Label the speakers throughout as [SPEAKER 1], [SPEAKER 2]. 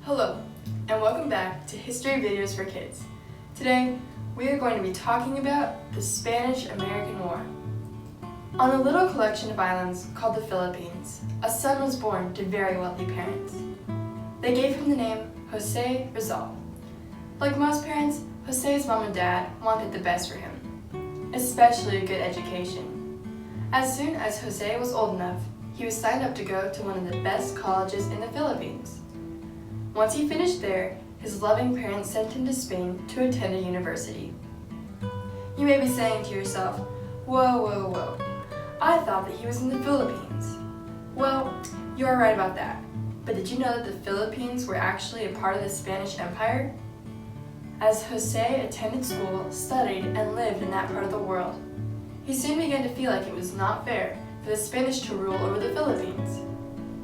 [SPEAKER 1] Hello, and welcome back to History Videos for Kids. Today, we are going to be talking about the Spanish-American War. On a little collection of islands called the Philippines, a son was born to very wealthy parents. They gave him the name Jose Rizal. Like most parents, Jose's mom and dad wanted the best for him, especially a good education. As soon as Jose was old enough, he was signed up to go to one of the best colleges in the Philippines. Once he finished there, his loving parents sent him to Spain to attend a university. You may be saying to yourself, whoa, I thought that he was in the Philippines. Well, you are right about that, but did you know that the Philippines were actually a part of the Spanish Empire? As Jose attended school, studied, and lived in that part of the world, he soon began to feel like it was not fair for the Spanish to rule over the Philippines.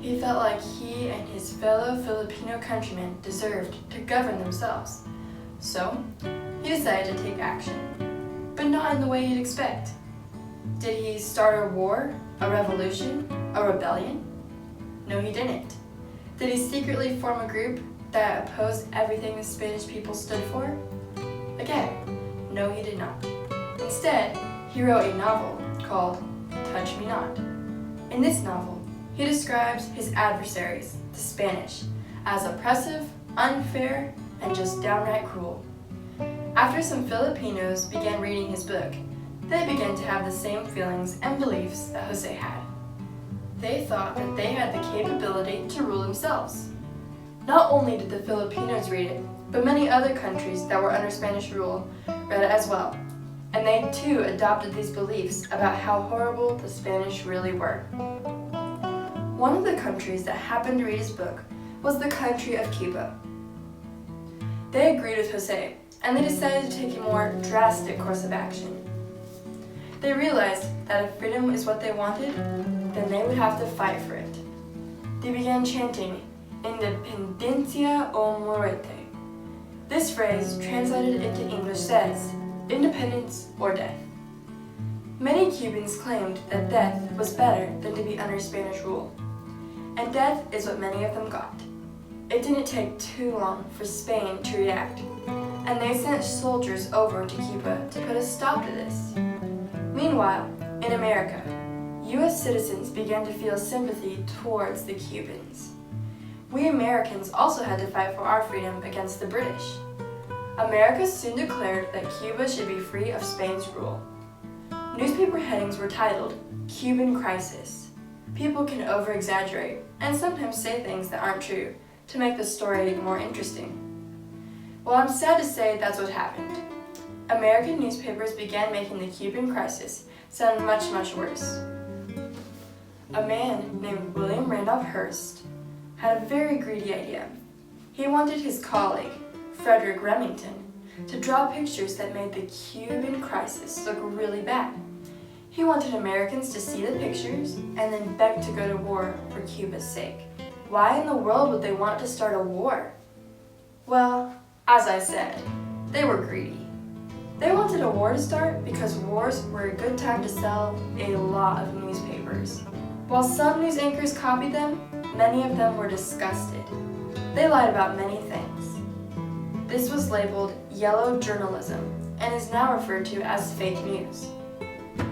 [SPEAKER 1] He felt like he and his fellow Filipino countrymen deserved to govern themselves. So, he decided to take action, but not in the way you'd expect. Did he start a war, a revolution, a rebellion? No, he didn't. Did he secretly form a group that opposed everything the Spanish people stood for? Again, no, he did not. Instead, he wrote a novel called Touch Me Not. In this novel, he describes his adversaries, the Spanish, as oppressive, unfair, and just downright cruel. After some Filipinos began reading his book, they began to have the same feelings and beliefs that Jose had. They thought that they had the capability to rule themselves. Not only did the Filipinos read it, but many other countries that were under Spanish rule read it as well, and they too adopted these beliefs about how horrible the Spanish really were. One of the countries that happened to read his book was the country of Cuba. They agreed with Jose, and they decided to take a more drastic course of action. They realized that if freedom is what they wanted, then they would have to fight for it. They began chanting, Independencia o Muerte. This phrase, translated into English, says, independence or death. Many Cubans claimed that death was better than to be under Spanish rule. And death is what many of them got. It didn't take too long for Spain to react, and they sent soldiers over to Cuba to put a stop to this. Meanwhile, in America, U.S. citizens began to feel sympathy towards the Cubans. We Americans also had to fight for our freedom against the British. America soon declared that Cuba should be free of Spain's rule. Newspaper headings were titled, Cuban Crisis. People can over-exaggerate and sometimes say things that aren't true to make the story more interesting. Well, I'm sad to say that's what happened. American newspapers began making the Cuban Crisis sound much worse. A man named William Randolph Hearst had a very greedy idea. He wanted his colleague, Frederick Remington, to draw pictures that made the Cuban Crisis look really bad. He wanted Americans to see the pictures and then beg to go to war for Cuba's sake. Why in the world would they want to start a war? Well, as I said, they were greedy. They wanted a war to start because wars were a good time to sell a lot of newspapers. While some news anchors copied them, many of them were disgusted. They lied about many things. This was labeled yellow journalism and is now referred to as fake news.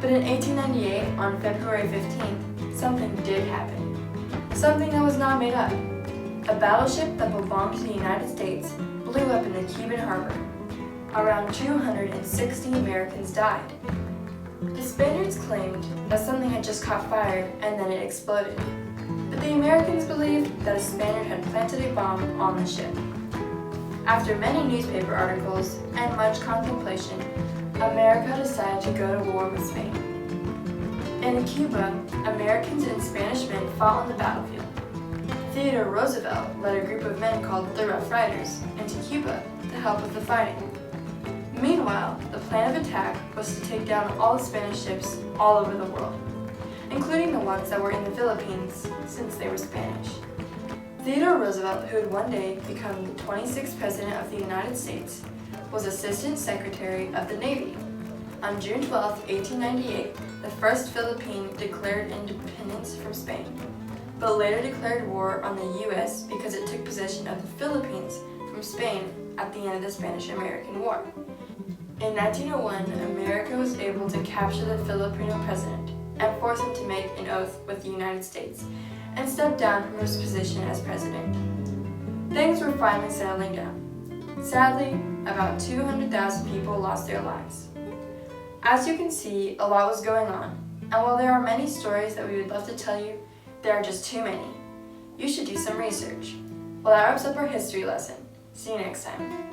[SPEAKER 1] But in 1898, on February 15th, something did happen. Something that was not made up. A battleship that belonged to the United States blew up in the Cuban harbor. Around 260 Americans died. The Spaniards claimed that something had just caught fire and then it exploded. But the Americans believed that a Spaniard had planted a bomb on the ship. After many newspaper articles and much contemplation, America decided to go to war with Spain. In Cuba, Americans and Spanish men fought on the battlefield. Theodore Roosevelt led a group of men called the Rough Riders into Cuba to help with the fighting. Meanwhile, the plan of attack was to take down all the Spanish ships all over the world, including the ones that were in the Philippines since they were Spanish. Theodore Roosevelt, who would one day become the 26th President of the United States, was Assistant Secretary of the Navy. On June 12, 1898, the first Philippine declared independence from Spain. but later declared war on the U.S. because it took possession of the Philippines from Spain at the end of the Spanish-American War. In 1901, America was able to capture the Filipino president and force him to make an oath with the United States and step down from his position as president. Things were finally settling down. Sadly, about 200,000 people lost their lives. As you can see, a lot was going on, and while there are many stories that we would love to tell you, there are just too many. You should do some research. Well, that wraps up our history lesson. See you next time.